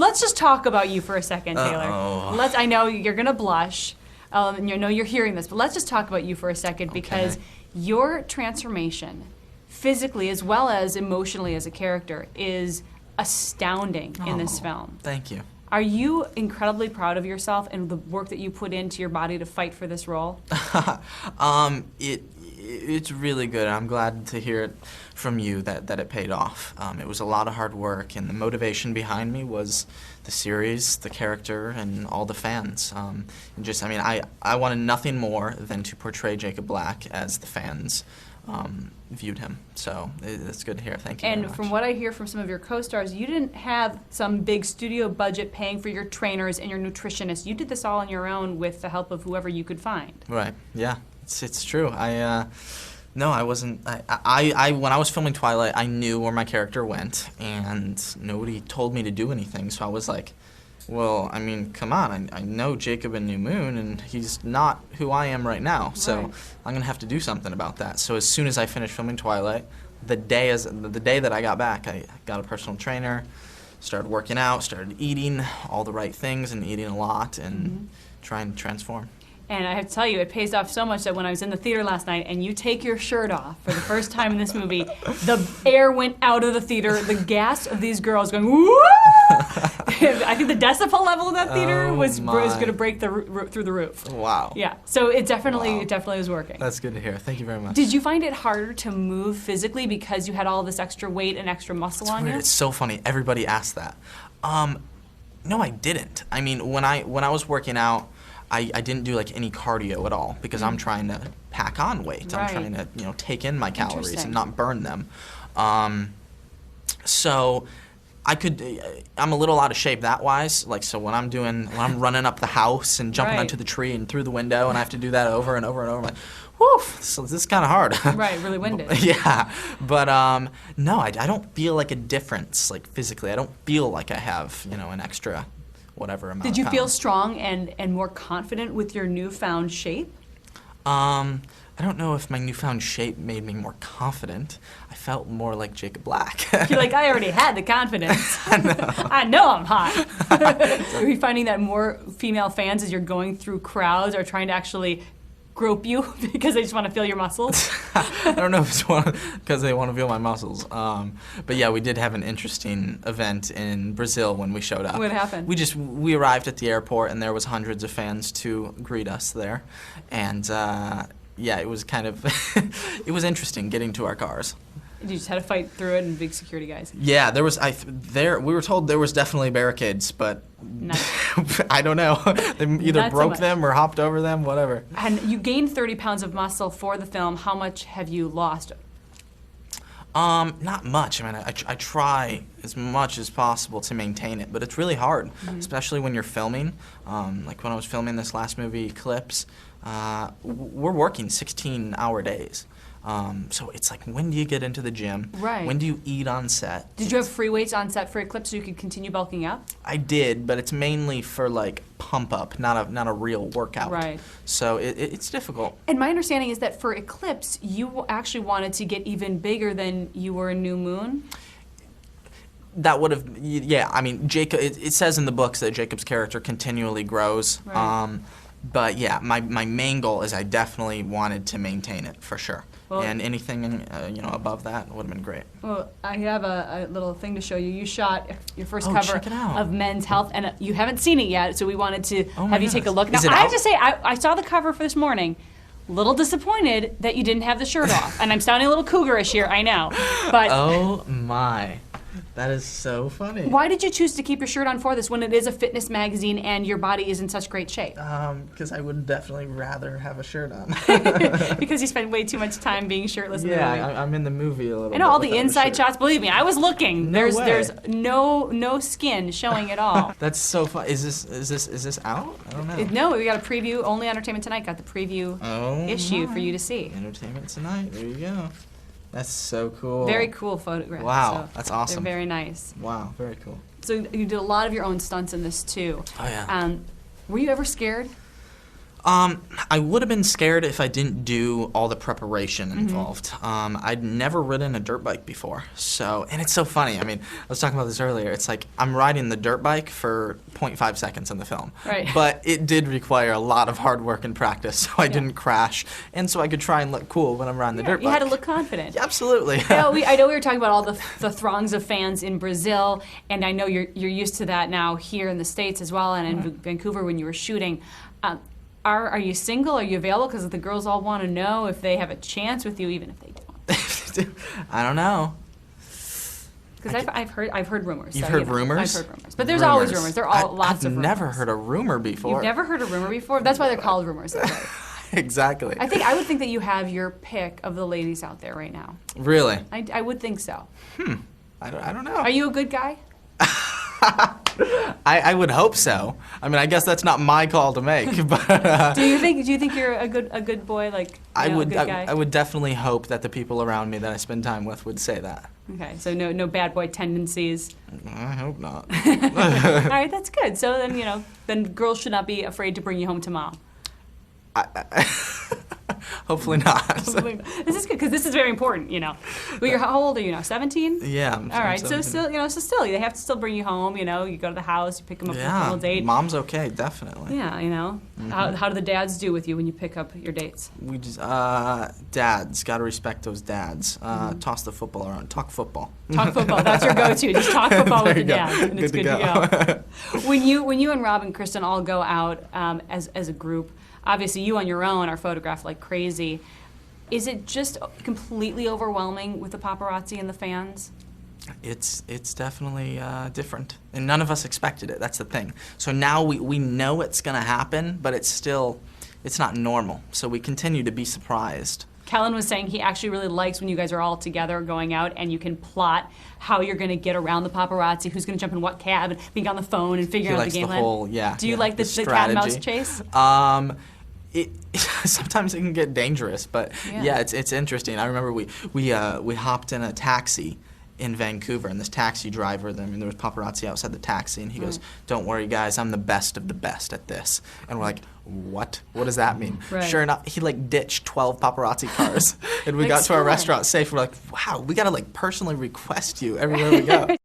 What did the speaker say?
let's just talk about you for a second, Taylor. Uh-oh. I know you're gonna blush, and you know you're hearing this, but let's just talk about you for a second because your transformation, physically as well as emotionally as a character, is astounding in this film. Thank you. Are you incredibly proud of yourself and the work that you put into your body to fight for this role? It's really good. I'm glad to hear it from you that it paid off. It was a lot of hard work, and the motivation behind me was the series, the character, and all the fans. I wanted nothing more than to portray Jacob Black as the fans viewed him. So it's good to hear. Thank you very much. And from what I hear from some of your co-stars, you didn't have some big studio budget paying for your trainers and your nutritionists. You did this all on your own with the help of whoever you could find. Right. Yeah. It's true. No, I wasn't. I when I was filming Twilight, I knew where my character went, and nobody told me to do anything. So I was like, well, I mean, come on. I know Jacob in New Moon, and he's not who I am right now. So I'm gonna have to do something about that. So as soon as I finished filming Twilight, the day that I got back, I got a personal trainer, started working out, started eating all the right things, and eating a lot, and trying to transform. And I have to tell you, it pays off so much that when I was in the theater last night and you take your shirt off for the first time in this movie, the air went out of the theater. The gasp of these girls going, woo! I think the decibel level of that theater was going to break through the roof. Wow. Yeah. So it definitely was working. That's good to hear. Thank you very much. Did you find it harder to move physically because you had all this extra weight and extra muscle on you? It's so funny. Everybody asks that. No, I didn't. I mean, when I was working out, I didn't do like any cardio at all because I'm trying to pack on weight. I'm trying to take in my calories and not burn them. So I'm a little out of shape that wise. Like so when I'm running up the house and jumping onto the tree and through the window and I have to do that over and over and over, I'm like, whew, so this is kind of hard. Right, really winded. Yeah, but no, I don't feel like a difference like physically. I don't feel like I have an extra whatever amount. Did you of feel pounds. strong and more confident with your newfound shape? I don't know if my newfound shape made me more confident. I felt more like Jacob Black. You're like, I already had the confidence. I know I'm hot. Are you finding that more female fans as you're going through crowds are trying to actually grope you because they just want to feel your muscles? I don't know if it's because they want to feel my muscles. But yeah, we did have an interesting event in Brazil when we showed up. What happened? We arrived at the airport and there was hundreds of fans to greet us there. And yeah, it was kind of, it was interesting getting to our cars. You just had to fight through it and big security guys. Yeah, we were told there was definitely barricades, but I don't know. They either broke them or hopped over them, whatever. And you gained 30 pounds of muscle for the film. How much have you lost? Not much. I mean, I try as much as possible to maintain it, but it's really hard, especially when you're filming. Like when I was filming this last movie, Eclipse, we're working 16-hour days. So it's like, when do you get into the gym? Right. When do you eat on set? Did you have free weights on set for Eclipse so you could continue bulking up? I did, but it's mainly for like pump up, not a real workout. Right. So it's difficult. And my understanding is that for Eclipse, you actually wanted to get even bigger than you were in New Moon. That would have, yeah. I mean, Jacob. It says in the books that Jacob's character continually grows. Right. But yeah, my main goal is I definitely wanted to maintain it for sure. Well, and anything above that would have been great. Well, I have a little thing to show you. You shot your first cover of Men's Health, and you haven't seen it yet, so we wanted to have you take a look. Now, I have to say, I saw the cover for this morning. Little disappointed that you didn't have the shirt off, and I'm sounding a little cougarish here, I know. But oh my. That is so funny. Why did you choose to keep your shirt on for this when it is a fitness magazine and your body is in such great shape? Because I would definitely rather have a shirt on. Because you spend way too much time being shirtless in the movie. Yeah, I'm in the movie a little bit. I know all the inside shots. Believe me, I was looking. No there's no skin showing at all. That's so fun. Is this out? I don't know. No, we got a preview. Only Entertainment Tonight got the preview issue for you to see. Entertainment Tonight. There you go. That's so cool. Very cool photograph. Wow, so that's awesome. They're very nice. Wow, very cool. So you did a lot of your own stunts in this too. Oh yeah. Were you ever scared? I would have been scared if I didn't do all the preparation involved. I'd never ridden a dirt bike before, and it's so funny. I mean, I was talking about this earlier. It's like I'm riding the dirt bike for 0.5 seconds in the film. Right. But it did require a lot of hard work and practice, so I didn't crash, and so I could try and look cool when I'm riding the dirt bike. You had to look confident. Yeah, absolutely. I know we were talking about all the throngs of fans in Brazil, and I know you're used to that now here in the States as well, and in Vancouver when you were shooting. Are you single? Are you available? Because the girls all want to know if they have a chance with you, even if they don't. I don't know. Because I've heard rumors. You've heard rumors? I've heard rumors, but there's always rumors. There are lots of rumors. I've never heard a rumor before. You've never heard a rumor before? That's why they're called rumors. Right? Exactly. I would think that you have your pick of the ladies out there right now. Really? I would think so. I don't know. Are you a good guy? I would hope so. I mean, I guess that's not my call to make. But do you think you're a good boy? Like a good guy? I would definitely hope that the people around me that I spend time with would say that. Okay, so no bad boy tendencies. I hope not. All right, that's good. So then girls should not be afraid to bring you home to mom. Hopefully not. This is good because this is very important. Well, how old are you now? 17? Yeah. I'm All right. 17. So still, they have to still bring you home. You go to the house, you pick them up for a little date. Mom's okay, definitely. Yeah. How do the dads do with you when you pick up your dates? We just dads gotta respect those dads. Toss the football around. Talk football. Talk football. That's your go-to. Just talk football with the dads, and it's good to go. When you and Rob and Kristen all go out as a group. Obviously, you on your own are photographed like crazy. Is it just completely overwhelming with the paparazzi and the fans? It's definitely different, and none of us expected it. That's the thing. So now we know it's going to happen, but it's not normal. So we continue to be surprised. Kellen was saying he actually really likes when you guys are all together going out and you can plot how you're going to get around the paparazzi, who's going to jump in what cab, and being on the phone and figuring out the game plan. Do you like the cat and mouse chase? Sometimes it can get dangerous, but it's interesting. I remember we hopped in a taxi in Vancouver, and this taxi driver, there was paparazzi outside the taxi, and he goes, "Don't worry, guys, I'm the best of the best at this." And we're like, "What? What does that mean?" Right. Sure enough, he ditched 12 paparazzi cars, and we got to our restaurant safe. We're like, "Wow, we gotta personally request you everywhere we go."